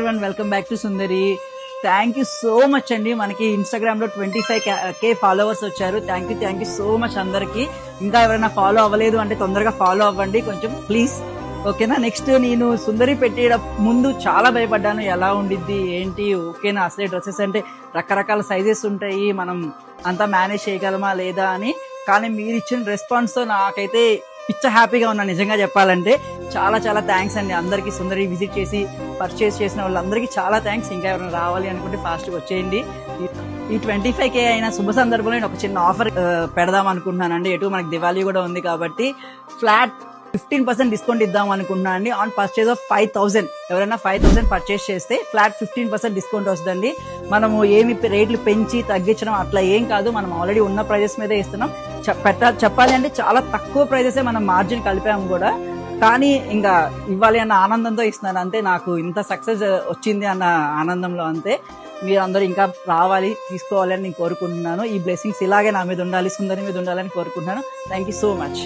Everyone, welcome back to Sundari. Thank you so much అండి. మనకి Instagram లో 25K followers వచ్చారు. థ్యాంక్ యూ సో మచ్ అందరికి. ఇంకా ఎవరైనా ఫాలో అవ్వలేదు అంటే తొందరగా ఫాలో అవ్వండి కొంచెం ప్లీజ్, ఓకేనా. నెక్స్ట్, నేను సుందరి పెట్టే ముందు చాలా భయపడ్డాను, ఎలా ఉండిద్ది ఏంటి, ఓకేనా. అసలే డ్రెస్సెస్ అంటే రకరకాల సైజెస్ ఉంటాయి, మనం అంతా మేనేజ్ చేయగలమా లేదా అని. కానీ మీరు ఇచ్చిన రెస్పాన్స్ తో నాకైతే పిచ్చ హ్యాపీగా ఉన్నా, నిజంగా చెప్పాలంటే. చాలా చాలా థ్యాంక్స్ అండి అందరికి. సుందరి విజిట్ చేసి పర్చేస్ చేసిన వాళ్ళందరికీ చాలా థ్యాంక్స్. ఇంకా ఎవరైనా రావాలి అనుకుంటే ఫాస్ట్గా వచ్చేయండి. ఈ 25K అయిన శుభ సందర్భంలో నేను ఒక చిన్న ఆఫర్ పెడదాం అనుకుంటున్నానండి. ఎటు మనకి దివాళీ కూడా ఉంది కాబట్టి ఫ్లాట్ 15% డిస్కౌంట్ ఇద్దాం అనుకుంటున్నాను అండి. ఆన్ పర్చేజ్ ఆఫ్ 5,000, ఎవరైనా 5,000 పర్చేస్ చేస్తే ఫ్లాట్ 15% డిస్కౌంట్ వస్తుందండి. మనము ఏమి రేట్లు పెంచి తగ్గించడం అట్లా ఏం కాదు, మనం ఆల్రెడీ ఉన్న ప్రైజెస్ మీదే ఇస్తున్నాం. చెప్పాలి అంటే చాలా తక్కువ ప్రైజెసే మనం మార్జిన్ కలిపాము కూడా, కానీ ఇంకా ఇవ్వాలి అన్న ఆనందంతో ఇస్తున్నాను అంతే. నాకు ఇంత సక్సెస్ వచ్చింది అన్న ఆనందంలో అంతే. మీరందరూ ఇంకా రావాలి, తీసుకోవాలి అని నేను కోరుకుంటున్నాను. ఈ బ్లెస్సింగ్స్ ఇలాగే నా మీద ఉండాలి, సుందరి మీద ఉండాలని కోరుకుంటున్నాను. Thank you so much.